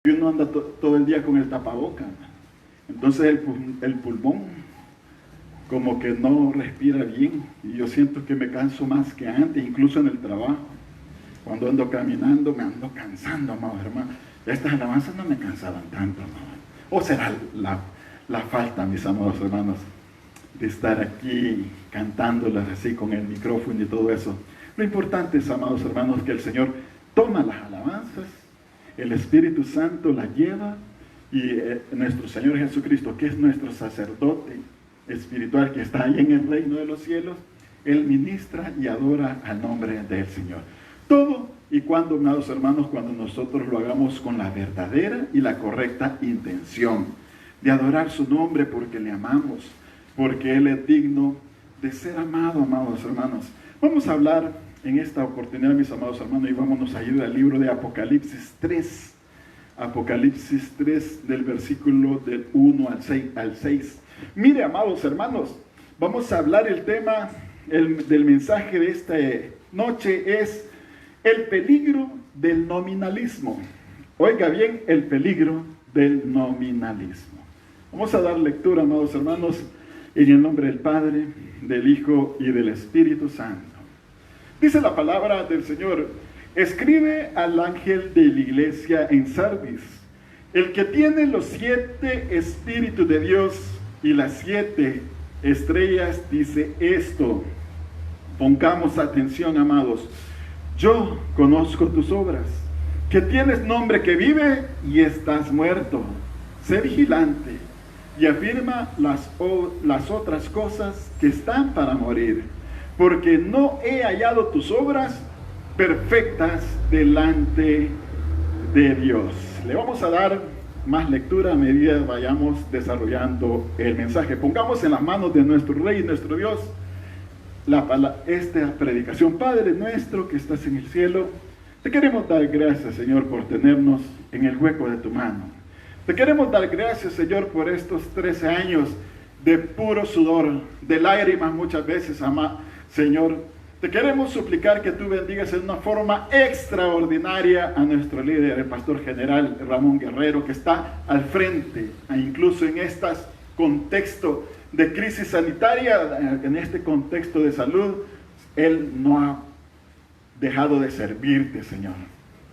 y uno anda todo el día con el tapaboca. Entonces el pulmón como que no respira bien, y yo siento que me canso más que antes, incluso en el trabajo. Cuando ando caminando me ando cansando, amados hermanos. Estas alabanzas no me cansaban tanto, amados. O será la falta, mis amados hermanos, de estar aquí cantándolas así con el micrófono y todo eso. Lo importante es, amados hermanos, que el Señor toma las alabanzas, el Espíritu Santo las lleva, y nuestro Señor Jesucristo, que es nuestro sacerdote espiritual, que está ahí en el reino de los cielos, Él ministra y adora al nombre del Señor. Todo y cuando, amados hermanos, cuando nosotros lo hagamos con la verdadera y la correcta intención de adorar su nombre, porque le amamos, porque Él es digno de ser amado, amados hermanos. Vamos a hablar en esta oportunidad, mis amados hermanos, y vámonos a ir al libro de Apocalipsis 3. Apocalipsis 3, del versículo del 1 al 6. Mire, amados hermanos, vamos a hablar el tema del mensaje de esta noche, es el peligro del nominalismo. Oiga bien, el peligro del nominalismo. Vamos a dar lectura, amados hermanos, en el nombre del Padre, del Hijo y del Espíritu Santo. Dice la palabra del Señor: escribe al ángel de la iglesia en Sardis, el que tiene los 7 espíritus de Dios y las 7 estrellas, dice esto. Pongamos atención, amados. Yo conozco tus obras, que tienes nombre que vive y estás muerto. Sé vigilante y afirma las otras cosas que están para morir, porque no he hallado tus obras perfectas delante de Dios. Le vamos a dar más lectura a medida que vayamos desarrollando el mensaje. Pongamos en las manos de nuestro Rey y nuestro Dios esta predicación. Padre nuestro que estás en el cielo, te queremos dar gracias, Señor, por tenernos en el hueco de tu mano. Te queremos dar gracias, Señor, por estos 13 años de puro sudor, de lágrimas muchas veces, Señor. Te queremos suplicar que tú bendigas de una forma extraordinaria a nuestro líder, el pastor general Ramón Guerrero, que está al frente, incluso en este contexto de crisis sanitaria, en este contexto de salud. Él no ha dejado de servirte, Señor.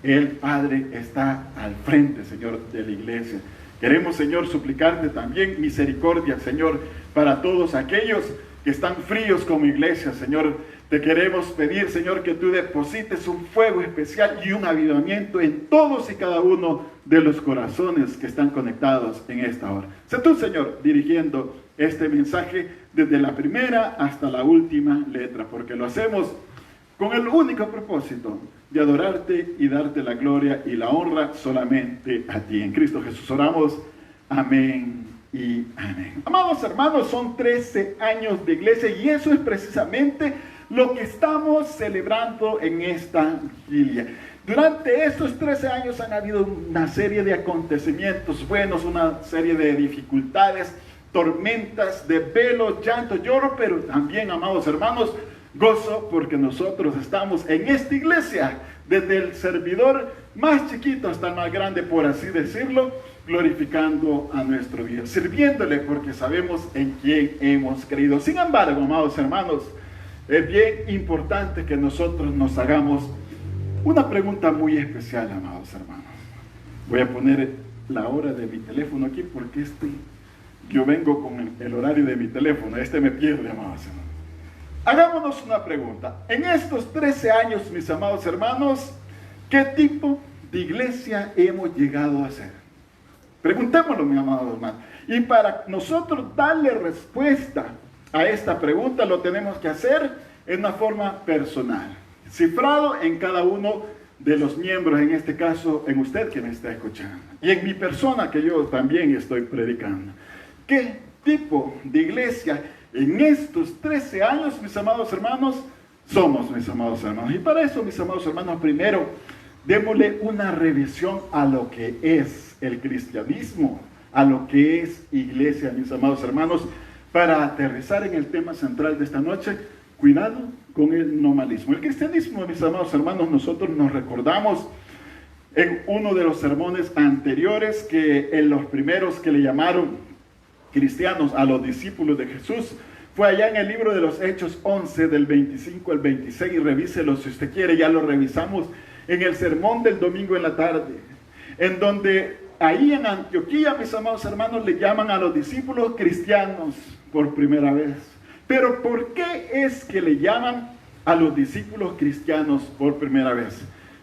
El Padre está al frente, Señor, de la iglesia. Queremos, Señor, suplicarte también misericordia, Señor, para todos aquellos que están fríos como iglesia, Señor. Te queremos pedir, Señor, que tú deposites un fuego especial y un avivamiento en todos y cada uno de los corazones que están conectados en esta hora. Sé tú, Señor, dirigiendo este mensaje desde la primera hasta la última letra, porque lo hacemos con el único propósito de adorarte y darte la gloria y la honra solamente a ti. En Cristo Jesús oramos. Amén y amén. Amados hermanos, son 13 años de iglesia, y eso es precisamente lo que estamos celebrando en esta vigilia. Durante estos 13 años han habido una serie de acontecimientos buenos, una serie de dificultades, tormentas, desvelos, llanto, lloro, pero también, amados hermanos, gozo, porque nosotros estamos en esta iglesia, desde el servidor más chiquito hasta el más grande, por así decirlo, glorificando a nuestro Dios, sirviéndole, porque sabemos en quién hemos creído. Sin embargo, amados hermanos, es bien importante que nosotros nos hagamos una pregunta muy especial, amados hermanos. Voy a poner la hora de mi teléfono aquí, porque yo vengo con el horario de mi teléfono, me pierde, amados hermanos. Hagámonos una pregunta. En estos 13 años, mis amados hermanos, ¿qué tipo de iglesia hemos llegado a ser? Preguntémoslo, mis amados hermanos. Y para nosotros darle respuesta a esta pregunta, lo tenemos que hacer en una forma personal, cifrado en cada uno de los miembros, en este caso en usted que me está escuchando, y en mi persona, que yo también estoy predicando. ¿Qué tipo de iglesia en estos 13 años, mis amados hermanos, somos, mis amados hermanos? Y para eso, mis amados hermanos, primero démosle una revisión a lo que es el cristianismo, a lo que es iglesia, mis amados hermanos, para aterrizar en el tema central de esta noche. Cuidado con el nominalismo. El cristianismo, mis amados hermanos, nosotros nos recordamos en uno de los sermones anteriores, que en los primeros que le llamaron cristianos a los discípulos de Jesús, fue allá en el libro de los Hechos 11, del 25 al 26, y revíselo si usted quiere, ya lo revisamos en el sermón del domingo en la tarde, en donde ahí en Antioquía, mis amados hermanos, le llaman a los discípulos cristianos por primera vez. Pero ¿por qué es que le llaman a los discípulos cristianos por primera vez?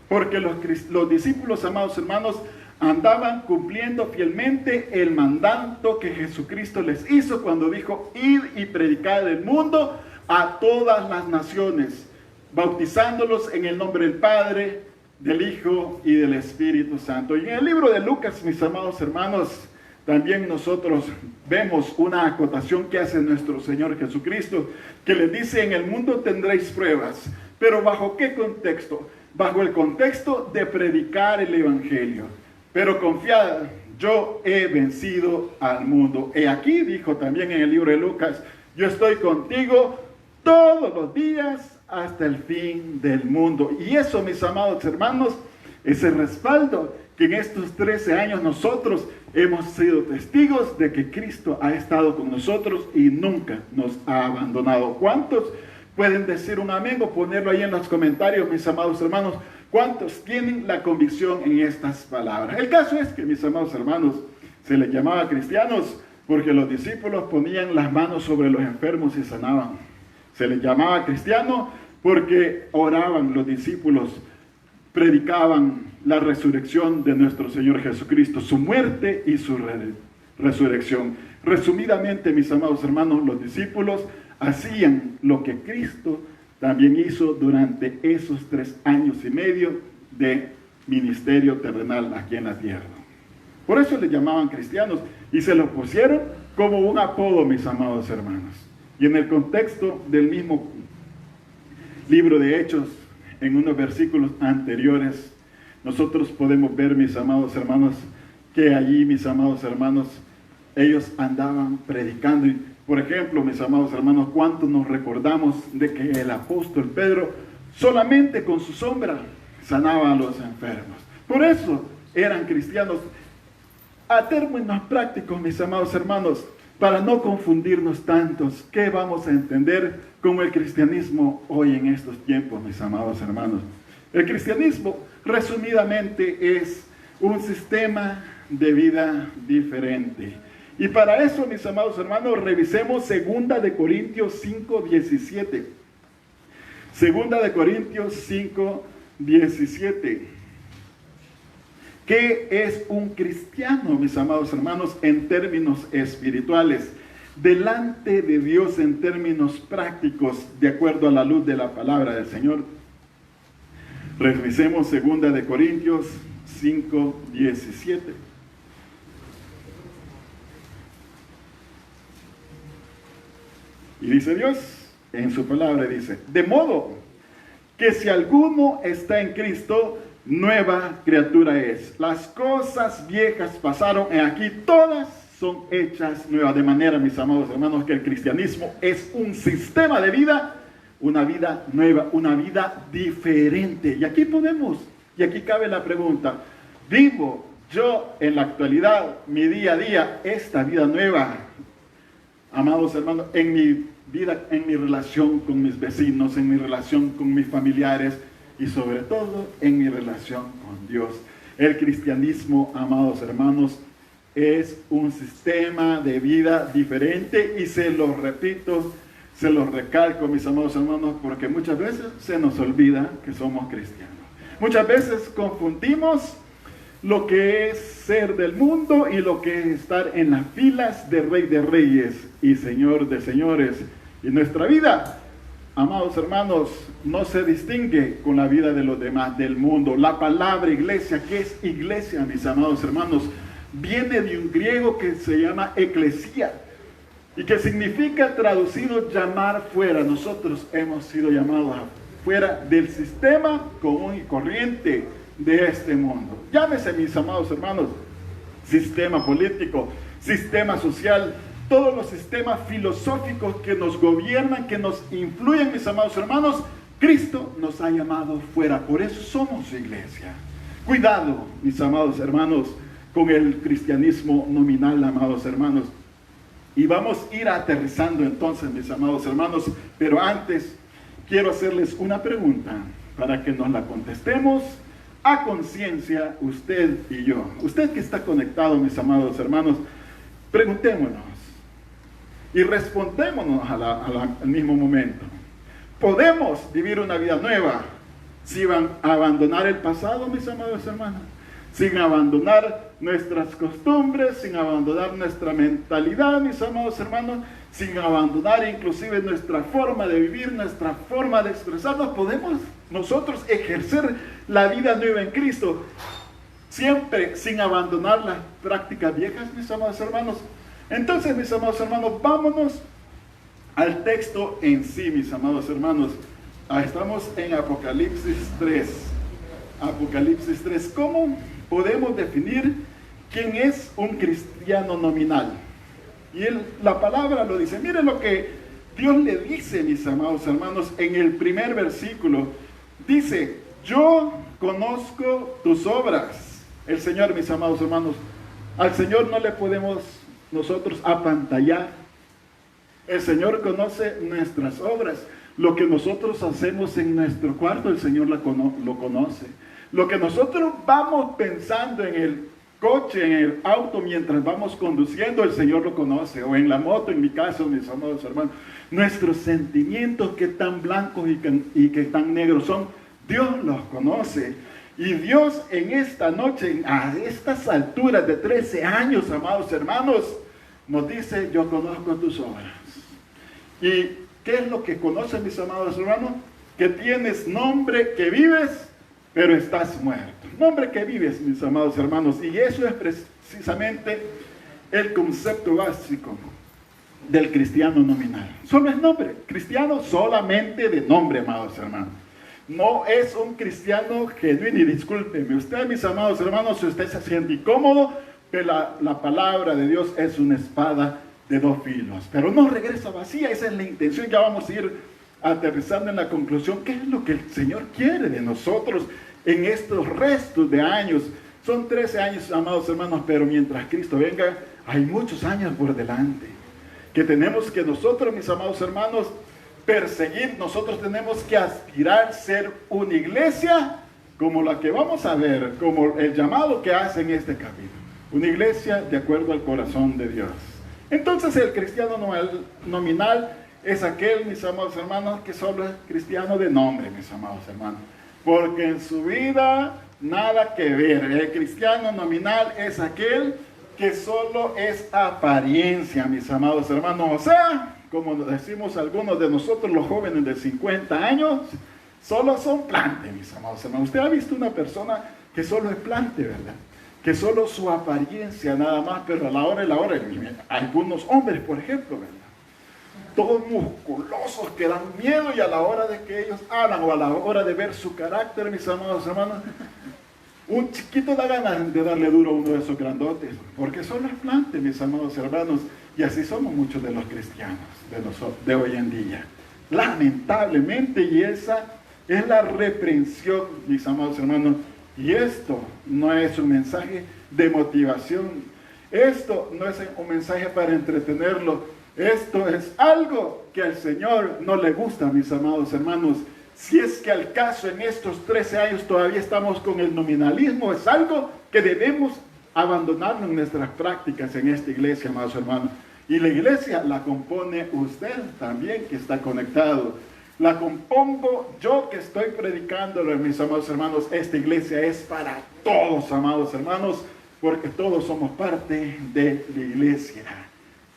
Porque los discípulos, amados hermanos, andaban cumpliendo fielmente el mandato que Jesucristo les hizo cuando dijo: id y predicad el mundo a todas las naciones, bautizándolos en el nombre del Padre, del Hijo y del Espíritu Santo. Y en el libro de Lucas, mis amados hermanos, también nosotros vemos una acotación que hace nuestro Señor Jesucristo, que les dice: en el mundo tendréis pruebas. ¿Pero bajo qué contexto? Bajo el contexto de predicar el Evangelio. Pero confiad, yo he vencido al mundo. Y aquí dijo también en el libro de Lucas: yo estoy contigo todos los días hasta el fin del mundo. Y eso, mis amados hermanos, es el respaldo que en estos 13 años nosotros hemos sido testigos de que Cristo ha estado con nosotros y nunca nos ha abandonado. ¿Cuántos pueden decir un amén o ponerlo ahí en los comentarios, mis amados hermanos? ¿Cuántos tienen la convicción en estas palabras? El caso es que, mis amados hermanos, se les llamaba cristianos porque los discípulos ponían las manos sobre los enfermos y sanaban. Se les llamaba cristiano porque oraban los discípulos, predicaban la resurrección de nuestro Señor Jesucristo, su muerte y su resurrección. Resumidamente, mis amados hermanos, los discípulos hacían lo que Cristo también hizo durante esos 3 años y medio de ministerio terrenal aquí en la tierra. Por eso les llamaban cristianos y se los pusieron como un apodo, mis amados hermanos. Y en el contexto del mismo libro de Hechos, en unos versículos anteriores, nosotros podemos ver, mis amados hermanos, que allí, mis amados hermanos, ellos andaban predicando. Y, por ejemplo, mis amados hermanos, ¿cuántos nos recordamos de que el apóstol Pedro solamente con su sombra sanaba a los enfermos? Por eso eran cristianos. A términos prácticos, mis amados hermanos, para no confundirnos tantos, ¿qué vamos a entender como el cristianismo hoy en estos tiempos, mis amados hermanos? El cristianismo, resumidamente, es un sistema de vida diferente. Y para eso, mis amados hermanos, revisemos 2 de Corintios 5:17. 2 de Corintios 5:17. ¿Qué es un cristiano, mis amados hermanos, en términos espirituales? Delante de Dios en términos prácticos, de acuerdo a la luz de la palabra del Señor. Revisemos 2 de Corintios 5:17. Y dice Dios en su palabra, dice: de modo que si alguno está en Cristo, nueva criatura es. Las cosas viejas pasaron, y aquí todas son hechas nuevas. De manera, mis amados hermanos, que el cristianismo es un sistema de vida, una vida nueva, una vida diferente. Y aquí cabe la pregunta: ¿vivo yo en la actualidad, mi día a día, esta vida nueva, amados hermanos, en mi vida, en mi relación con mis vecinos, en mi relación con mis familiares y sobre todo en mi relación con Dios? El cristianismo, amados hermanos, es un sistema de vida diferente, y se los repito, se los recalco, mis amados hermanos, porque muchas veces se nos olvida que somos cristianos. Muchas veces confundimos lo que es ser del mundo y lo que es estar en las filas de Rey de Reyes y Señor de Señores. Y nuestra vida, amados hermanos, no se distingue con la vida de los demás del mundo. La palabra iglesia, ¿qué es iglesia, mis amados hermanos? Viene de un griego que se llama eclesia, y que significa, traducido, llamar fuera. Nosotros hemos sido llamados fuera del sistema común y corriente de este mundo. Llámese, mis amados hermanos, sistema político, sistema social, todos los sistemas filosóficos que nos gobiernan, que nos influyen, mis amados hermanos. Cristo nos ha llamado fuera, por eso somos su iglesia. Cuidado, mis amados hermanos, con el cristianismo nominal, amados hermanos. Y vamos a ir aterrizando entonces, mis amados hermanos, pero antes quiero hacerles una pregunta para que nos la contestemos a conciencia, usted y yo. Usted que está conectado, mis amados hermanos, preguntémonos y respondémonos al mismo momento. ¿Podemos vivir una vida nueva sin abandonar el pasado, mis amados hermanos? Sin abandonar nuestras costumbres, sin abandonar nuestra mentalidad, mis amados hermanos, sin abandonar inclusive nuestra forma de vivir, nuestra forma de expresarnos. ¿Podemos nosotros ejercer la vida nueva en Cristo siempre sin abandonar las prácticas viejas, mis amados hermanos? Entonces, mis amados hermanos, vámonos al texto en sí, mis amados hermanos. Estamos en Apocalipsis 3. Apocalipsis 3. ¿Cómo podemos definir quién es un cristiano nominal? Y la palabra lo dice. Miren lo que Dios le dice, mis amados hermanos, en el primer versículo. Dice: yo conozco tus obras. El Señor, mis amados hermanos, al Señor no le podemos nosotros apantallar. El Señor conoce nuestras obras. Lo que nosotros hacemos en nuestro cuarto, el Señor lo conoce. Lo que nosotros vamos pensando en el coche, en el auto, mientras vamos conduciendo, el Señor lo conoce. O en la moto, en mi caso, mis amados hermanos. Nuestros sentimientos, que tan blancos y que tan negros son, Dios los conoce. Y Dios en esta noche, a estas alturas de 13 años, amados hermanos, nos dice: yo conozco tus obras. ¿Y qué es lo que conocen, mis amados hermanos? Que tienes nombre, que vives, pero estás muerto. Nombre que vives, mis amados hermanos. Y eso es precisamente el concepto básico del cristiano nominal. Solo es nombre. Cristiano solamente de nombre, amados hermanos. No es un cristiano genuino. Y discúlpeme usted, mis amados hermanos, si usted se siente incómodo, pero la palabra de Dios es una espada de dos filos, pero no regresa vacía. Esa es la intención. Ya vamos a ir aterrizando en la conclusión. ¿Qué es lo que el Señor quiere de nosotros en estos restos de años? Son 13 años, amados hermanos, pero mientras Cristo venga, hay muchos años por delante, que tenemos que nosotros, mis amados hermanos, perseguir. Nosotros tenemos que aspirar a ser una iglesia como la que vamos a ver, como el llamado que hace en este capítulo. Una iglesia de acuerdo al corazón de Dios. Entonces el cristiano nominal es aquel, mis amados hermanos, que solo es cristiano de nombre, mis amados hermanos. Porque en su vida nada que ver. El cristiano nominal es aquel que solo es apariencia, mis amados hermanos. O sea, como decimos algunos de nosotros, los jóvenes de 50 años, solo son plante, mis amados hermanos. Usted ha visto una persona que solo es plante, ¿verdad? Que solo su apariencia nada más, pero a la hora, algunos hombres, por ejemplo, ¿verdad? Todos musculosos, que dan miedo, y a la hora de que ellos hablan, o a la hora de ver su carácter, mis amados hermanos, un chiquito da ganas de darle duro a uno de esos grandotes, porque solo es plante, mis amados hermanos. Y así somos muchos de los cristianos de hoy en día, lamentablemente. Y esa es la reprensión, mis amados hermanos. Y esto no es un mensaje de motivación. Esto no es un mensaje para entretenerlo. Esto es algo que al Señor no le gusta, mis amados hermanos. Si es que al caso en estos 13 años todavía estamos con el nominalismo, es algo que debemos abandonarlo en nuestras prácticas en esta iglesia, amados hermanos. Y la iglesia la compone usted también, que está conectado. La compongo yo, que estoy predicándolo, mis amados hermanos. Esta iglesia es para todos, amados hermanos, porque todos somos parte de la iglesia.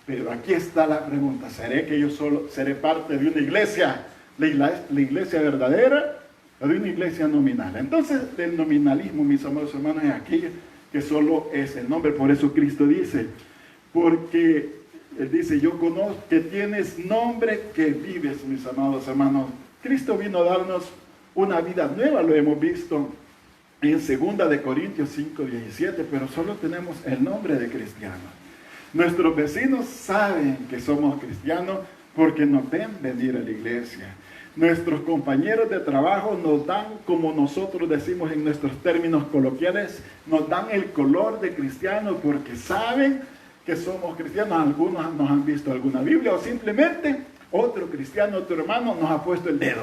Pero aquí está la pregunta: ¿seré que yo solo seré parte de una iglesia? ¿La iglesia verdadera o de una iglesia nominal? Entonces, el nominalismo, mis amados hermanos, es aquello que solo es el nombre. Por eso Cristo dice, porque Él dice: yo conozco que tienes nombre, que vives, mis amados hermanos. Cristo vino a darnos una vida nueva, lo hemos visto en 2 de Corintios 5:17, pero solo tenemos el nombre de cristianos. Nuestros vecinos saben que somos cristianos porque nos ven venir a la iglesia. Nuestros compañeros de trabajo nos dan, como nosotros decimos en nuestros términos coloquiales, nos dan el color de cristiano porque saben que somos cristianos. Algunos nos han visto alguna Biblia o simplemente otro cristiano, otro hermano nos ha puesto el dedo.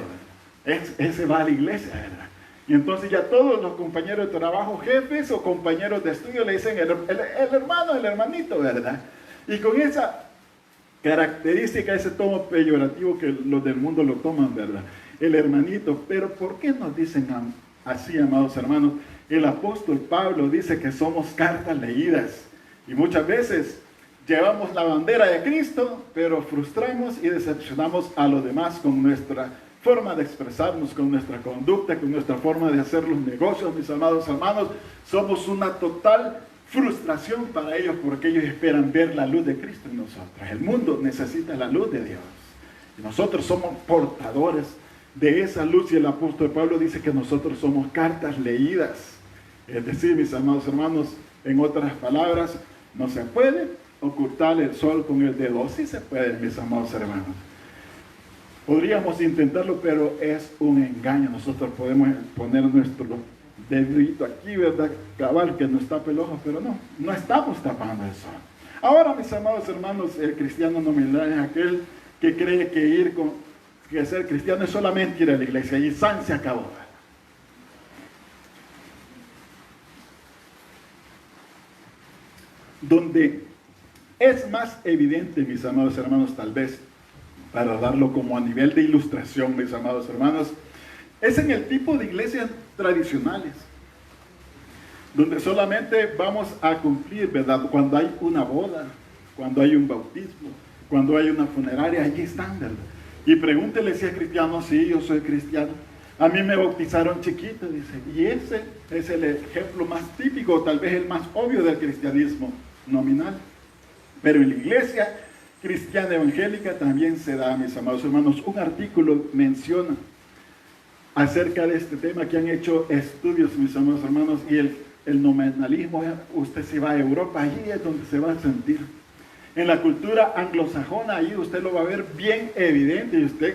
Ese va a la iglesia, ¿verdad? Y entonces ya todos los compañeros de trabajo, jefes o compañeros de estudio le dicen el hermano, el hermanito, ¿verdad? Y con esa característica, ese tono peyorativo que los del mundo lo toman, ¿verdad? El hermanito. Pero ¿por qué nos dicen así, amados hermanos? El apóstol Pablo dice que somos cartas leídas. Y muchas veces llevamos la bandera de Cristo, pero frustramos y decepcionamos a los demás con nuestra forma de expresarnos, con nuestra conducta, con nuestra forma de hacer los negocios, mis amados hermanos. Somos una total frustración para ellos porque ellos esperan ver la luz de Cristo en nosotros. El mundo necesita la luz de Dios. Y nosotros somos portadores de esa luz y el apóstol Pablo dice que nosotros somos cartas leídas. Es decir, mis amados hermanos, en otras palabras, no se puede ocultar el sol con el dedo. Sí se puede, mis amados hermanos. Podríamos intentarlo, pero es un engaño. Nosotros podemos poner nuestro dedito aquí, ¿verdad? Cabal, que nos tape el ojo, pero no estamos tapando el sol. Ahora, mis amados hermanos, el cristiano nominal es aquel que cree que ser cristiano es solamente ir a la iglesia y se acabó. Donde es más evidente, mis amados hermanos, tal vez, para darlo como a nivel de ilustración, mis amados hermanos, es en el tipo de iglesias tradicionales, donde solamente vamos a cumplir, ¿verdad? Cuando hay una boda, cuando hay un bautismo, cuando hay una funeraria, allí están, ¿verdad? Y pregúntele si es cristiano. Sí, yo soy cristiano. A mí me bautizaron chiquito, dice. Y ese es el ejemplo más típico, tal vez el más obvio del cristianismo nominal. Pero en la iglesia cristiana evangélica también se da, mis amados hermanos. Un artículo menciona acerca de este tema que han hecho estudios, mis amados hermanos, y el nominalismo. Usted se va a Europa, allí es donde se va a sentir. En la cultura anglosajona, ahí usted lo va a ver bien evidente, y usted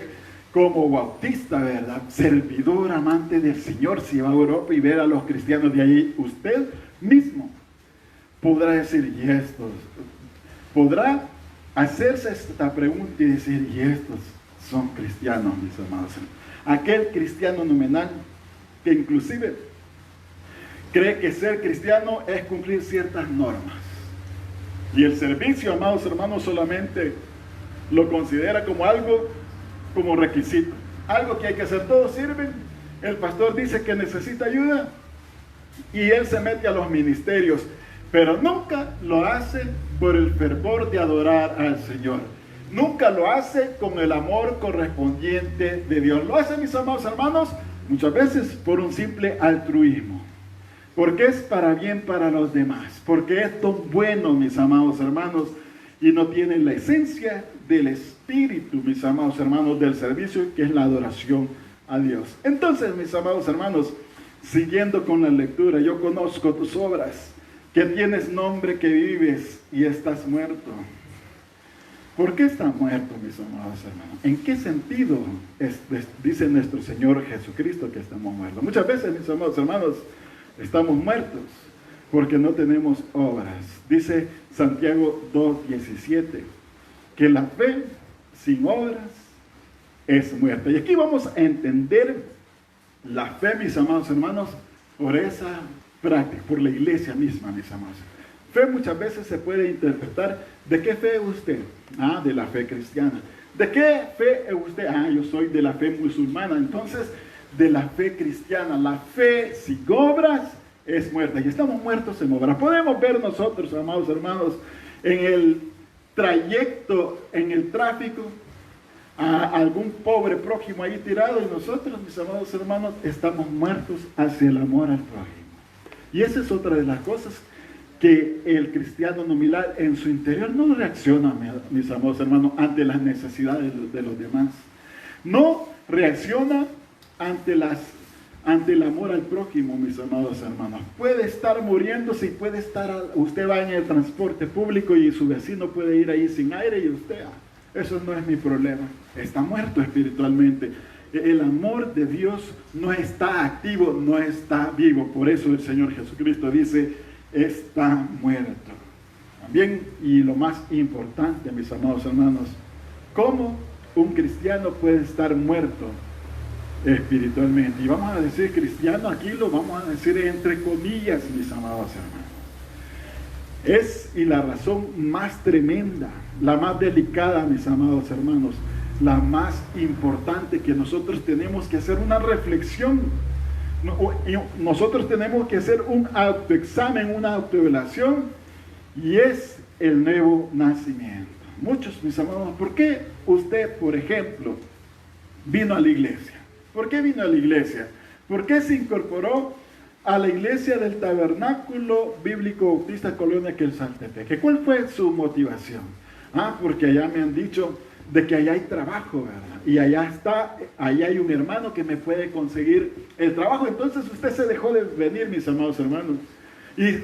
como bautista, ¿verdad? Servidor, amante del Señor, si va a Europa y ver a los cristianos de ahí, usted mismo podrá decir, ¿y estos? Podrá hacerse esta pregunta y decir, ¿y estos son cristianos, mis amados? Aquel cristiano nominal que inclusive cree que ser cristiano es cumplir ciertas normas. Y el servicio, amados hermanos, solamente lo considera como algo, como requisito. Algo que hay que hacer, todos sirven. El pastor dice que necesita ayuda y él se mete a los ministerios, pero nunca lo hace por el fervor de adorar al Señor. Nunca lo hace con el amor correspondiente de Dios. Lo hace, mis amados hermanos, muchas veces por un simple altruismo. Porque es para bien para los demás. Porque es tan bueno, mis amados hermanos, y no tiene la esencia del espíritu, mis amados hermanos, del servicio, que es la adoración a Dios. Entonces, mis amados hermanos, siguiendo con la lectura, yo conozco tus obras, que tienes nombre, que vives y estás muerto. ¿Por qué está muerto, mis amados hermanos? ¿En qué sentido dice nuestro Señor Jesucristo que estamos muertos? Muchas veces, mis amados hermanos, estamos muertos porque no tenemos obras. Dice Santiago 2:17 que la fe sin obras es muerta. Y aquí vamos a entender la fe, mis amados hermanos, por esa práctica, por la iglesia misma, mis amados. Fe muchas veces se puede interpretar. ¿De qué fe es usted? De la fe cristiana. ¿De qué fe es usted? Yo soy de la fe musulmana. Entonces, de la fe cristiana. La fe sin obras es muerta. Y estamos muertos en obras. Podemos ver nosotros, amados hermanos, en el trayecto, en el tráfico, a algún pobre prójimo ahí tirado, y nosotros, mis amados hermanos, estamos muertos hacia el amor al prójimo. Y esa es otra de las cosas que el cristiano nominal en su interior no reacciona, mis amados hermanos, ante las necesidades de los demás. No reacciona ante el amor al prójimo, mis amados hermanos. Puede estar muriéndose y puede estar, usted va en el transporte público y su vecino puede ir ahí sin aire y usted, eso no es mi problema. Está muerto espiritualmente. el amor de Dios no está activo, no está vivo. Por eso el Señor Jesucristo dice, está muerto. También, y lo más importante, mis amados hermanos, ¿cómo un cristiano puede estar muerto espiritualmente? Y vamos a decir cristiano, aquí lo vamos a decir entre comillas, mis amados hermanos. Y la razón más tremenda, la más delicada, mis amados hermanos, la más importante, que nosotros tenemos que hacer una reflexión. Nosotros tenemos que hacer un autoexamen, una autoevaluación, y es el nuevo nacimiento. Muchos, mis amados, ¿por qué usted, por ejemplo, vino a la iglesia? ¿Por qué vino a la iglesia? ¿Por qué se incorporó a la iglesia del Tabernáculo Bíblico Bautista Colonia Quetzaltepeque? ¿Cuál fue su motivación? Porque allá me han dicho de que allá hay trabajo, ¿verdad? Y allá hay un hermano que me puede conseguir el trabajo. Entonces usted se dejó de venir, mis amados hermanos, y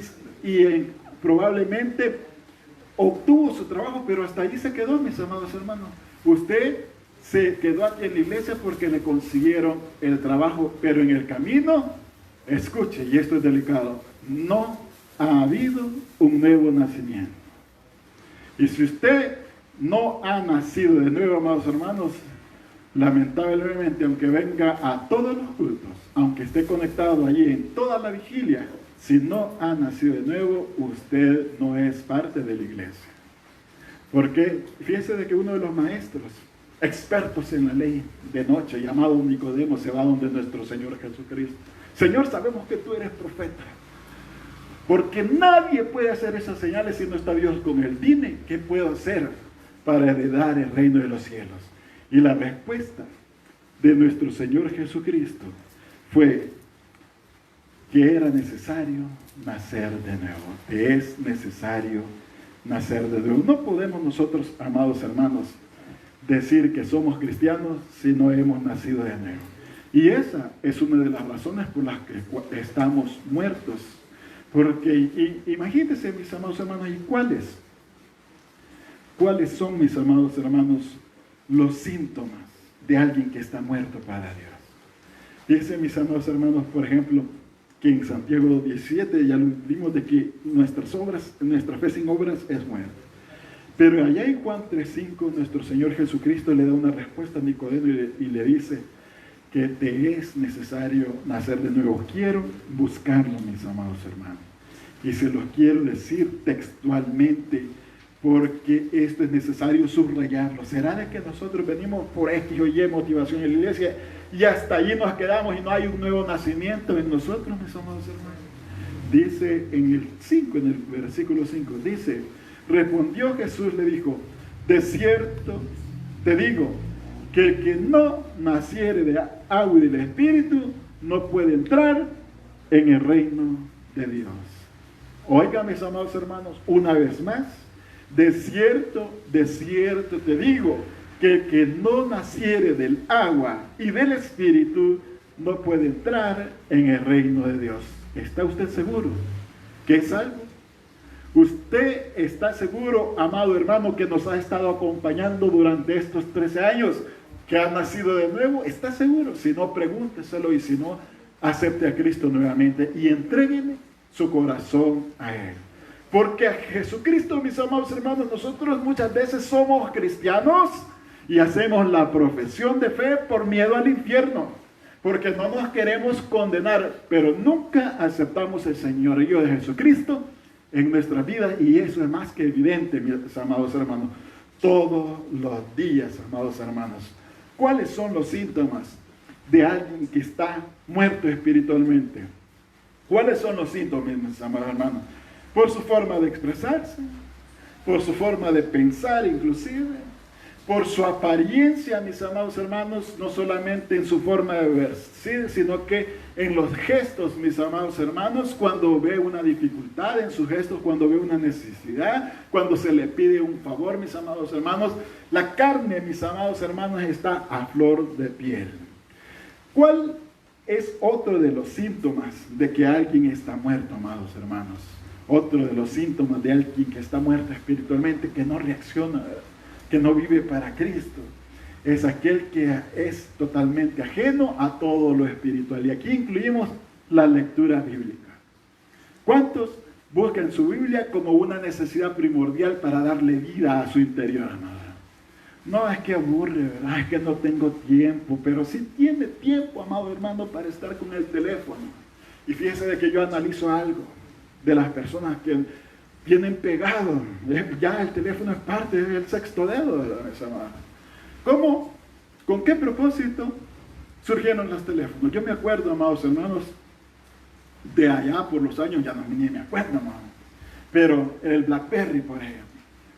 probablemente obtuvo su trabajo, pero hasta allí se quedó, mis amados hermanos. Usted se quedó aquí en la iglesia porque le consiguieron el trabajo, pero en el camino, escuche, y esto es delicado, no ha habido un nuevo nacimiento. Y si usted no ha nacido de nuevo, amados hermanos, lamentablemente, aunque venga a todos los cultos, aunque esté conectado allí en toda la vigilia, si no ha nacido de nuevo, usted no es parte de la iglesia. Porque fíjense de que uno de los maestros expertos en la ley de noche, llamado Nicodemo, se va donde nuestro Señor Jesucristo. Señor, sabemos que tú eres profeta, porque nadie puede hacer esas señales si no está Dios con él. Dime, ¿qué puedo hacer para heredar el reino de los cielos? Y la respuesta de nuestro Señor Jesucristo fue que era necesario nacer de nuevo. Es necesario nacer de nuevo. No podemos nosotros, amados hermanos, decir que somos cristianos si no hemos nacido de nuevo. Y esa es una de las razones por las que estamos muertos. Porque imagínense, mis amados hermanos, ¿y cuáles son, mis amados hermanos, los síntomas de alguien que está muerto para Dios? Fíjense, mis amados hermanos, por ejemplo, que en Santiago 17 ya lo vimos de que nuestra fe sin obras es muerta. Pero allá en Juan 3:5, nuestro Señor Jesucristo le da una respuesta a Nicodemo y le dice que te es necesario nacer de nuevo. Quiero buscarlo, mis amados hermanos. Y se los quiero decir textualmente, porque esto es necesario subrayarlo. ¿Será de que nosotros venimos por X o Y motivación en la iglesia y hasta allí nos quedamos y no hay un nuevo nacimiento en nosotros, mis amados hermanos? Dice en el versículo 5, dice: respondió Jesús, le dijo, de cierto te digo, que el que no naciere de agua y del Espíritu no puede entrar en el reino de Dios. Oigan, mis amados hermanos, una vez más, de cierto te digo, que el que no naciere del agua y del Espíritu no puede entrar en el reino de Dios. ¿Está usted seguro que es algo? ¿Usted está seguro, amado hermano, que nos ha estado acompañando durante estos 13 años, que ha nacido de nuevo? ¿Está seguro? Si no, pregúnteselo, y si no, acepte a Cristo nuevamente y entréguele su corazón a Él. Porque a Jesucristo, mis amados hermanos, nosotros muchas veces somos cristianos y hacemos la profesión de fe por miedo al infierno, porque no nos queremos condenar, pero nunca aceptamos el señorío de Jesucristo en nuestras vidas, y eso es más que evidente, mis amados hermanos, todos los días, amados hermanos. ¿Cuáles son los síntomas de alguien que está muerto espiritualmente? ¿Cuáles son los síntomas, mis amados hermanos? Por su forma de expresarse, por su forma de pensar inclusive, por su apariencia, mis amados hermanos, no solamente en su forma de vestir, sino que en los gestos, mis amados hermanos, cuando ve una dificultad, en sus gestos, cuando ve una necesidad, cuando se le pide un favor, mis amados hermanos, la carne, mis amados hermanos, está a flor de piel. ¿Cuál es otro de los síntomas de que alguien está muerto, amados hermanos? Otro de los síntomas de alguien que está muerto espiritualmente, que no reacciona, que no vive para Cristo, es aquel que es totalmente ajeno a todo lo espiritual. Y aquí incluimos la lectura bíblica. ¿Cuántos buscan su Biblia como una necesidad primordial para darle vida a su interior, amado? No, es que aburre, ¿verdad? Es que no tengo tiempo, pero sí tiene tiempo, amado hermano, para estar con el teléfono. Y fíjese de que yo analizo algo de las personas que tienen pegado. Ya el teléfono es parte del sexto dedo, ¿verdad, mis amados? ¿Cómo? ¿Con qué propósito surgieron los teléfonos? Yo me acuerdo, amados hermanos, de allá por los años, ya ni me acuerdo, amado. Pero el BlackBerry, por ejemplo.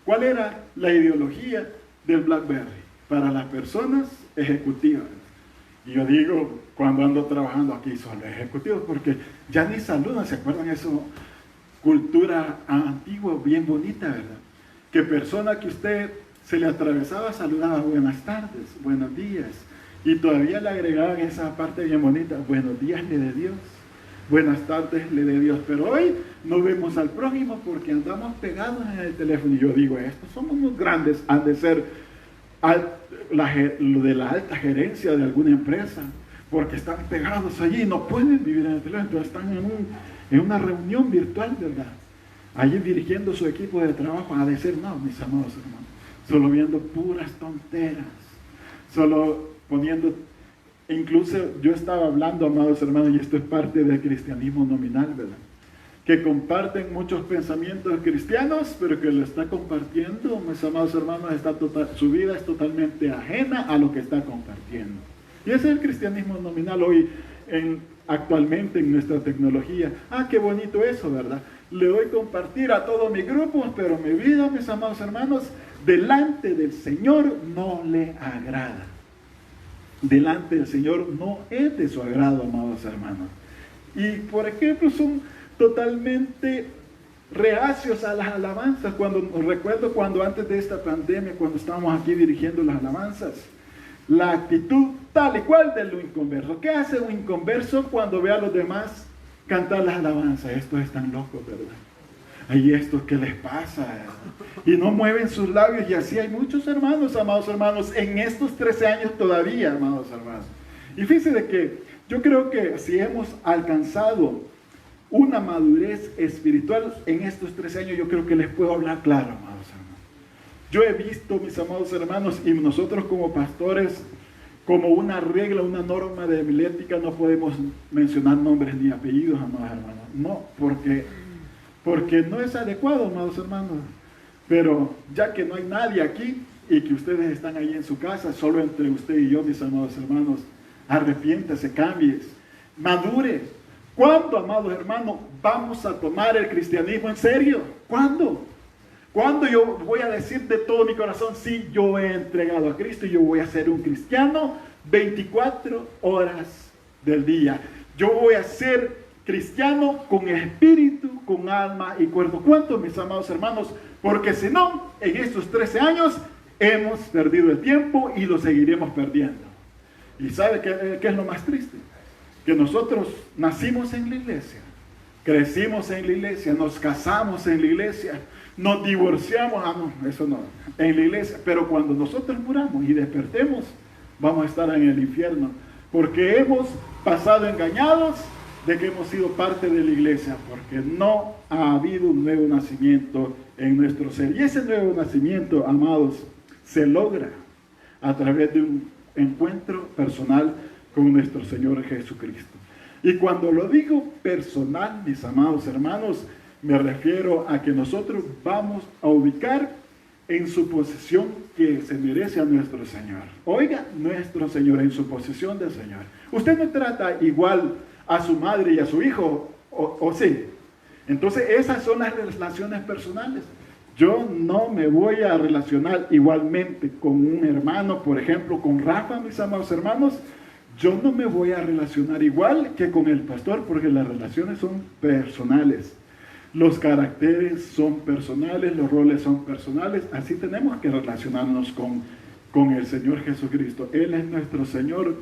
¿Cuál era la ideología del BlackBerry? Para las personas ejecutivas. Y yo digo, cuando ando trabajando aquí, son los ejecutivos, porque ya ni saludan, ¿se acuerdan eso? Cultura antigua, bien bonita, ¿verdad? Que persona que usted se le atravesaba, saludaba, buenas tardes, buenos días. Y todavía le agregaban esa parte bien bonita, buenos días le de Dios, buenas tardes le de Dios. Pero hoy no vemos al prójimo porque andamos pegados en el teléfono. Y yo digo, estos somos unos grandes, han de ser lo de la alta gerencia de alguna empresa, porque están pegados allí, no pueden vivir en el teléfono, entonces están en una reunión virtual, ¿verdad? Allí dirigiendo su equipo de trabajo, ha de ser, no, mis amados hermanos, solo viendo puras tonteras, solo poniendo, incluso yo estaba hablando, amados hermanos, y esto es parte del cristianismo nominal, ¿verdad? Que comparten muchos pensamientos cristianos, pero que lo está compartiendo, mis amados hermanos, su vida es totalmente ajena a lo que está compartiendo. Y ese es el cristianismo nominal hoy, actualmente en nuestra tecnología. Ah, qué bonito eso, ¿verdad? Le doy compartir a todos mis grupos, pero mi vida, mis amados hermanos, delante del Señor no le agrada. Delante del Señor no es de su agrado, amados hermanos. Y, por ejemplo, son totalmente reacios a las alabanzas. Recuerdo cuando antes de esta pandemia, cuando estábamos aquí dirigiendo las alabanzas, la actitud tal y cual de lo inconverso. ¿Qué hace un inconverso cuando ve a los demás cantar las alabanzas? Estos están locos, ¿verdad? ¿Y estos qué les pasa? Y no mueven sus labios. Y así hay muchos hermanos, amados hermanos, en estos 13 años todavía, amados hermanos. Y fíjense de que yo creo que si hemos alcanzado una madurez espiritual en estos 13 años, yo creo que les puedo hablar claro, amados hermanos. Yo he visto, mis amados hermanos, y nosotros como pastores, como una regla, una norma de homilética, no podemos mencionar nombres ni apellidos, amados hermanos. No, porque no es adecuado, amados hermanos. Pero ya que no hay nadie aquí y que ustedes están ahí en su casa, solo entre usted y yo, mis amados hermanos, arrepiéntase, cambies, madure. ¿Cuándo, amados hermanos, vamos a tomar el cristianismo en serio? ¿Cuándo? ¿Cuándo yo voy a decir de todo mi corazón, sí, yo he entregado a Cristo y yo voy a ser un cristiano 24 horas del día? Yo voy a ser cristiano con espíritu, con alma y cuerpo. ¿Cuánto, mis amados hermanos? Porque si no, en estos 13 años hemos perdido el tiempo y lo seguiremos perdiendo. ¿Y sabe qué es lo más triste? Que nosotros nacimos en la iglesia, crecimos en la iglesia, nos casamos en la iglesia, nos divorciamos, no, eso no, en la iglesia, pero cuando nosotros muramos y despertemos, vamos a estar en el infierno, porque hemos pasado engañados de que hemos sido parte de la iglesia, porque no ha habido un nuevo nacimiento en nuestro ser. Y ese nuevo nacimiento, amados, se logra a través de un encuentro personal con nuestro Señor Jesucristo. Y cuando lo digo personal, mis amados hermanos, me refiero a que nosotros vamos a ubicar en su posición que se merece a nuestro Señor. Oiga, nuestro Señor en su posición de Señor. Usted no trata igual a su madre y a su hijo, ¿o sí? Entonces esas son las relaciones personales. Yo no me voy a relacionar igualmente con un hermano, por ejemplo, con Rafa, mis amados hermanos. Yo no me voy a relacionar igual que con el pastor, porque las relaciones son personales. Los caracteres son personales, los roles son personales. Así tenemos que relacionarnos con el Señor Jesucristo. Él es nuestro Señor,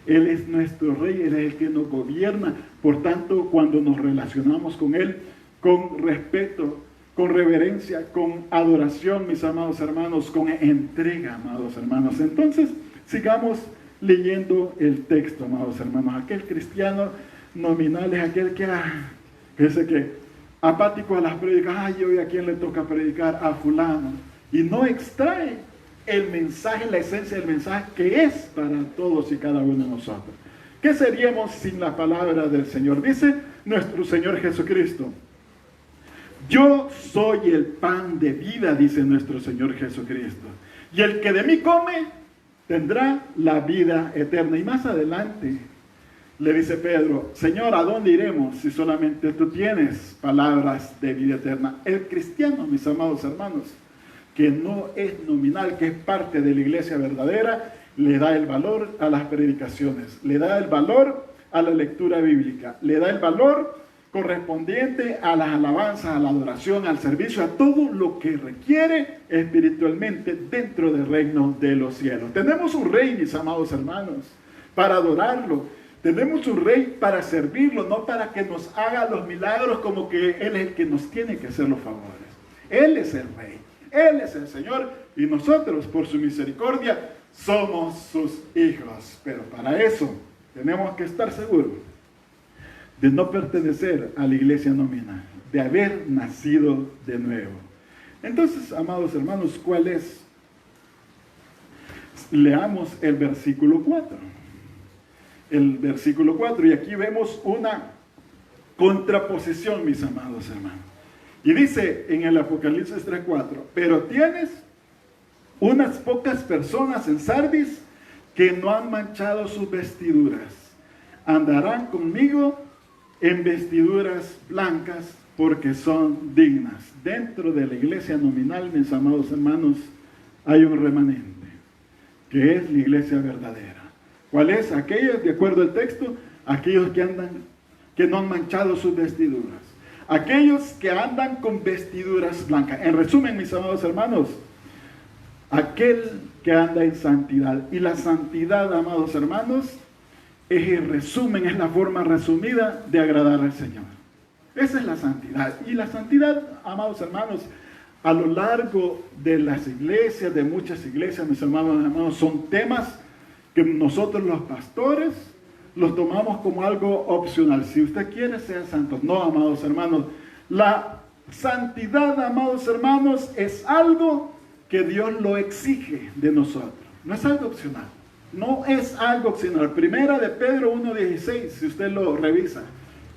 Él es nuestro Rey, Él es el que nos gobierna. Por tanto, cuando nos relacionamos con Él, con respeto, con reverencia, con adoración, mis amados hermanos, con entrega, amados hermanos. Entonces, Sigamos leyendo el texto, amados hermanos. Aquel cristiano nominal es aquel que dice que apático a las prédicas, ay, hoy a quién le toca predicar, a fulano, y no extrae el mensaje, la esencia del mensaje que es para todos y cada uno de nosotros. ¿Qué seríamos sin la palabra del Señor? Dice nuestro Señor Jesucristo: yo soy el pan de vida, dice nuestro Señor Jesucristo, y el que de mí come tendrá la vida eterna. Y más adelante le dice Pedro: Señor, ¿a dónde iremos si solamente tú tienes palabras de vida eterna? El cristiano, mis amados hermanos, que no es nominal, que es parte de la iglesia verdadera, le da el valor a las predicaciones, le da el valor a la lectura bíblica, le da el valor correspondiente a las alabanzas, a la adoración, al servicio, a todo lo que requiere espiritualmente dentro del reino de los cielos. Tenemos un rey, mis amados hermanos, para adorarlo. Tenemos un rey para servirlo, no para que nos haga los milagros como que Él es el que nos tiene que hacer los favores. Él es el rey, Él es el Señor, y nosotros, por su misericordia, somos sus hijos. Pero para eso tenemos que estar seguros de no pertenecer a la iglesia nominal, de haber nacido de nuevo. Entonces, amados hermanos, ¿cuál es? Leamos el versículo 4. El versículo 4, y aquí vemos una contraposición, mis amados hermanos. Y dice en el Apocalipsis 3:4: pero tienes unas pocas personas en Sardis que no han manchado sus vestiduras. Andarán conmigo en vestiduras blancas porque son dignas. Dentro de la iglesia nominal, mis amados hermanos, hay un remanente, que es la iglesia verdadera. ¿Cuál es? Aquellos, de acuerdo al texto, aquellos que no han manchado sus vestiduras. Aquellos que andan con vestiduras blancas. En resumen, mis amados hermanos, aquel que anda en santidad. Y la santidad, amados hermanos, es el resumen, es la forma resumida de agradar al Señor. Esa es la santidad. Y la santidad, amados hermanos, a lo largo de las iglesias, de muchas iglesias, mis hermanos, son temas que nosotros los pastores los tomamos como algo opcional. Si usted quiere ser santo. No, amados hermanos. La santidad, amados hermanos, es algo que Dios lo exige de nosotros. No es algo opcional. No es algo opcional. Primera de Pedro 1:16, si usted lo revisa.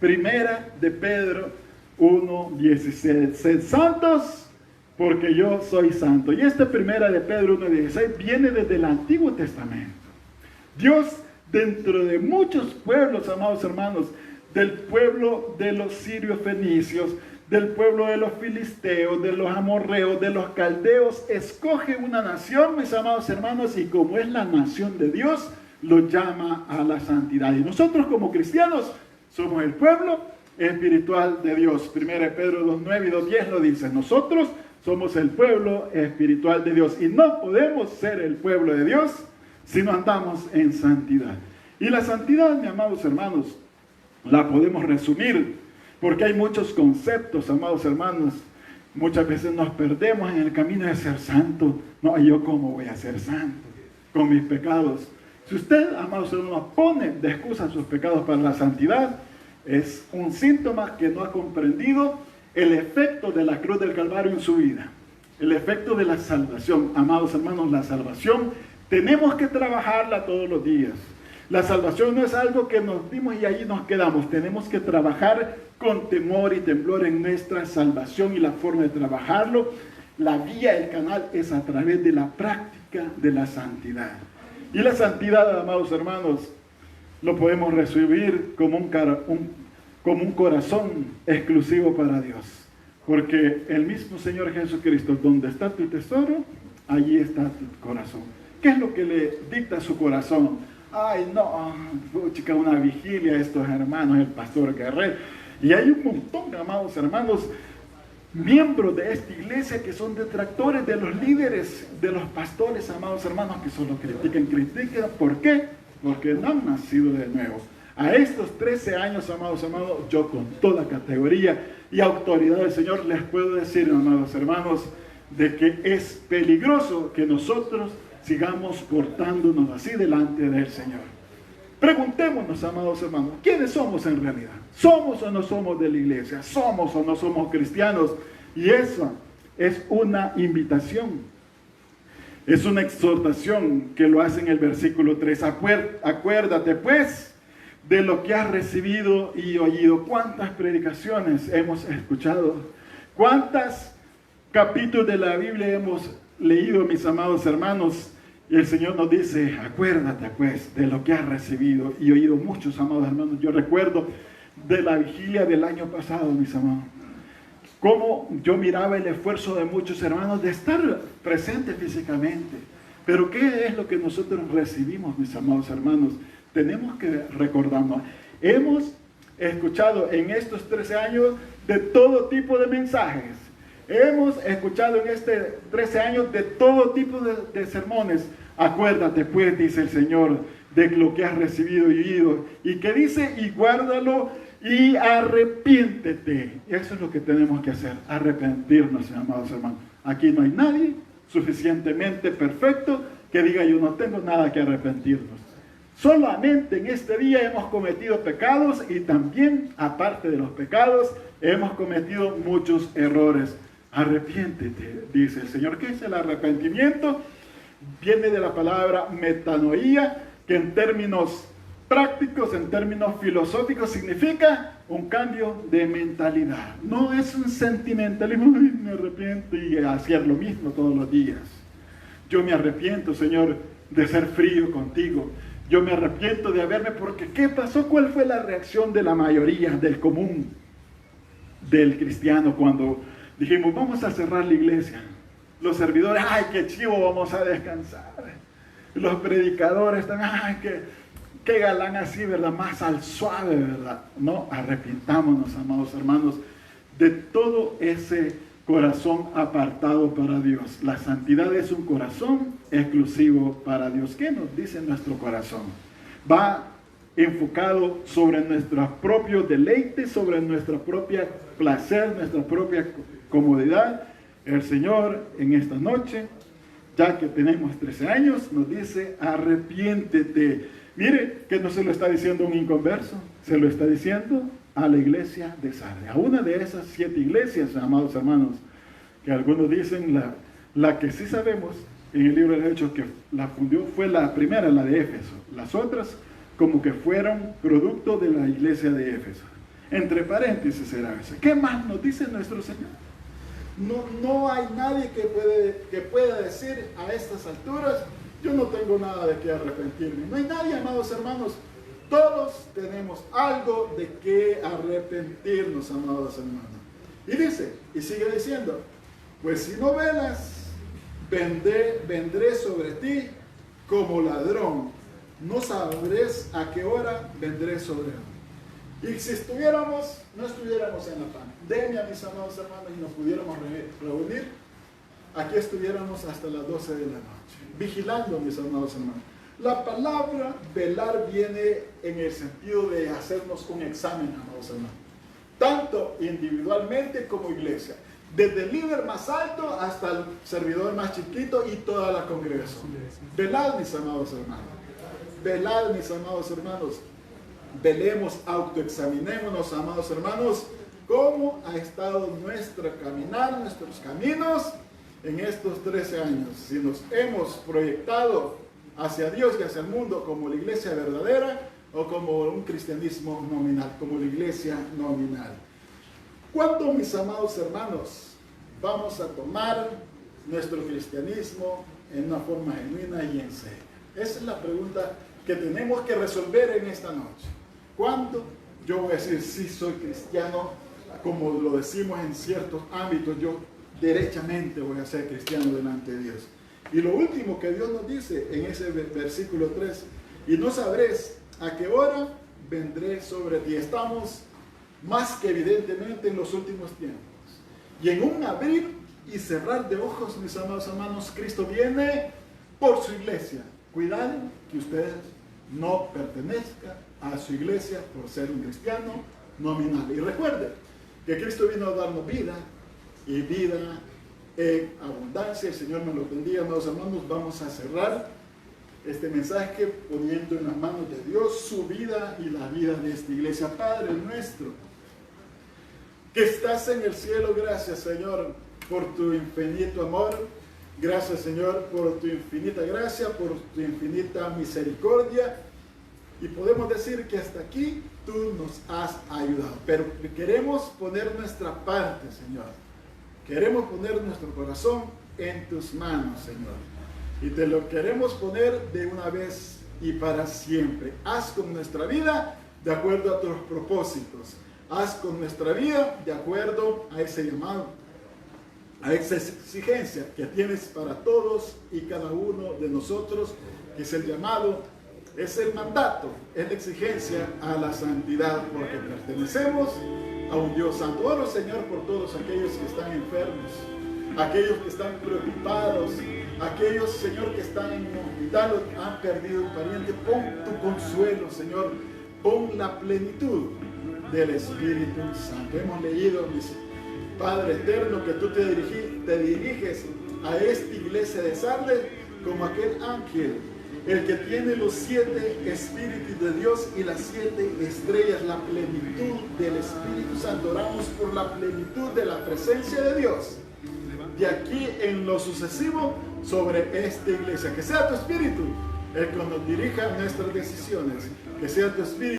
Primera de Pedro 1:16. Sed santos porque yo soy santo. Y esta primera de Pedro 1:16 viene desde el Antiguo Testamento. Dios, dentro de muchos pueblos, amados hermanos, del pueblo de los sirios fenicios, del pueblo de los filisteos, de los amorreos, de los caldeos, escoge una nación, mis amados hermanos, y como es la nación de Dios, lo llama a la santidad. Y nosotros como cristianos somos el pueblo espiritual de Dios. 1 Pedro 2:9 y 2:10 lo dice. Nosotros somos el pueblo espiritual de Dios y no podemos ser el pueblo de Dios si no andamos en santidad. Y la santidad, mis amados hermanos, la podemos resumir, porque hay muchos conceptos, amados hermanos. Muchas veces nos perdemos en el camino de ser santo. No, ¿yo cómo voy a ser santo? Con mis pecados. Si usted, amados hermanos, pone de excusa sus pecados para la santidad, es un síntoma que no ha comprendido el efecto de la cruz del Calvario en su vida. El efecto de la salvación. Amados hermanos, la salvación tenemos que trabajarla todos los días. La salvación no es algo que nos dimos y allí nos quedamos. Tenemos que trabajar con temor y temblor en nuestra salvación, y la forma de trabajarlo, la vía, el canal, es a través de la práctica de la santidad. Y la santidad, amados hermanos, lo podemos resumir como un corazón exclusivo para Dios. Porque el mismo Señor Jesucristo, donde está tu tesoro, allí está tu corazón. ¿Qué es lo que le dicta su corazón? Ay, no, chica, una vigilia a estos hermanos, el pastor Guerrero. Y hay un montón, amados hermanos, miembros de esta iglesia que son detractores de los líderes, de los pastores, amados hermanos, que solo critican. ¿Por qué? Porque no han nacido de nuevo. A estos 13 años, amados hermanos, yo con toda categoría y autoridad del Señor les puedo decir, amados hermanos, de que es peligroso que nosotros sigamos portándonos así delante del Señor. Preguntémonos, amados hermanos, ¿quiénes somos en realidad? ¿Somos o no somos de la iglesia? ¿Somos o no somos cristianos? Y eso es una invitación. Es una exhortación que lo hace en el versículo 3. Acuérdate pues de lo que has recibido y oído. ¿Cuántas predicaciones hemos escuchado? ¿Cuántos capítulos de la Biblia hemos leído, mis amados hermanos? Y el Señor nos dice, acuérdate pues de lo que has recibido y oído. Muchos, amados hermanos, yo recuerdo de la vigilia del año pasado, mis amados, cómo yo miraba el esfuerzo de muchos hermanos de estar presentes físicamente. Pero ¿qué es lo que nosotros recibimos, mis amados hermanos? Tenemos que recordarnos. Hemos escuchado en estos 13 años de todo tipo de mensajes. Hemos escuchado en estos 13 años de todo tipo de sermones. Acuérdate pues, dice el Señor, de lo que has recibido y oído. Y que dice, y guárdalo y arrepiéntete. Eso es lo que tenemos que hacer, arrepentirnos, amados hermanos. Aquí no hay nadie suficientemente perfecto que diga, yo no tengo nada que arrepentirnos. Solamente en este día hemos cometido pecados y también, aparte de los pecados, hemos cometido muchos errores. Arrepiéntete, dice el Señor. ¿Qué es el arrepentimiento? Viene de la palabra metanoía, que en términos prácticos, en términos filosóficos, significa un cambio de mentalidad. No es un sentimentalismo, me arrepiento y hacer lo mismo todos los días. Yo me arrepiento, Señor, de ser frío contigo. Yo me arrepiento de haberme, porque ¿qué pasó? ¿Cuál fue la reacción de la mayoría, del común, del cristiano, cuando dijimos, vamos a cerrar la iglesia? Los servidores, ¡ay, qué chivo, vamos a descansar! Los predicadores también, ¡ay, qué galán así, ¿verdad? Más al suave, ¿verdad? No, arrepintámonos, amados hermanos, de todo ese corazón apartado para Dios. La santidad es un corazón exclusivo para Dios. ¿Qué nos dice nuestro corazón? Va enfocado sobre nuestro propio deleite, sobre nuestro propio placer, nuestra propia comodidad. El Señor en esta noche, ya que tenemos 13 años, nos dice, arrepiéntete. Mire que no se lo está diciendo un inconverso, se lo está diciendo a la iglesia de Sardes, a una de esas 7 iglesias, amados hermanos, que algunos dicen, la que sí sabemos en el libro de los Hechos que la fundió fue la primera, la de Éfeso. Las otras como que fueron producto de la iglesia de Éfeso. Entre paréntesis era eso. ¿Qué más nos dice nuestro Señor? No hay nadie que pueda decir a estas alturas, yo no tengo nada de qué arrepentirme. No hay nadie, amados hermanos. Todos tenemos algo de qué arrepentirnos, amados hermanos. Y dice, y sigue diciendo, pues si no velas, vendré sobre ti como ladrón. No sabrás a qué hora vendré sobre ti. Y si no estuviéramos en la pandemia, mis amados hermanos, y nos pudiéramos reunir, aquí estuviéramos hasta las 12 de la noche, vigilando, mis amados hermanos. La palabra velar viene en el sentido de hacernos un examen, amados hermanos, tanto individualmente como iglesia, desde el líder más alto hasta el servidor más chiquito y toda la congregación. Velad, mis amados hermanos, velad, mis amados hermanos, velemos, autoexaminémonos, amados hermanos, cómo ha estado nuestro caminar, nuestros caminos en estos 13 años. Si nos hemos proyectado hacia Dios y hacia el mundo como la iglesia verdadera o como un cristianismo nominal, como la iglesia nominal. ¿Cuándo, mis amados hermanos, vamos a tomar nuestro cristianismo en una forma genuina y en serio? Esa es la pregunta que tenemos que resolver en esta noche. ¿Cuándo yo voy a decir, sí, soy cristiano, como lo decimos en ciertos ámbitos, yo derechamente voy a ser cristiano delante de Dios? Y lo último que Dios nos dice en ese versículo 3, y no sabrás a qué hora vendré sobre ti. Estamos más que evidentemente en los últimos tiempos. Y en un abrir y cerrar de ojos, mis amados hermanos, Cristo viene por su iglesia. Cuidado que usted no pertenezca a su iglesia por ser un cristiano nominal. Y recuerde que Cristo vino a darnos vida y vida en abundancia. El Señor nos lo bendiga, amados hermanos. Vamos a cerrar este mensaje poniendo en las manos de Dios su vida y la vida de esta iglesia. Padre nuestro, que estás en el cielo, gracias, Señor, por tu infinito amor. Gracias, Señor, por tu infinita gracia, por tu infinita misericordia. Y podemos decir que hasta aquí tú nos has ayudado. Pero queremos poner nuestra parte, Señor. Queremos poner nuestro corazón en tus manos, Señor. Y te lo queremos poner de una vez y para siempre. Haz con nuestra vida de acuerdo a tus propósitos. Haz con nuestra vida de acuerdo a ese llamado, a esa exigencia que tienes para todos y cada uno de nosotros, que es el llamado, es el mandato, es la exigencia a la santidad, porque pertenecemos a un Dios santo. Oro, Señor, por todos aquellos que están enfermos, aquellos que están preocupados, aquellos, Señor, que están en un hospital o han perdido un pariente. Pon tu consuelo, Señor, pon la plenitud del Espíritu Santo. Hemos leído, mis Padre eterno, que tú te diriges a esta iglesia de Sardes como aquel ángel, el que tiene los 7 espíritus de Dios y las 7 estrellas, la plenitud del Espíritu Santo. Oramos por la plenitud de la presencia de Dios de aquí en lo sucesivo sobre esta iglesia. Que sea tu Espíritu el que nos dirija nuestras decisiones, que sea tu Espíritu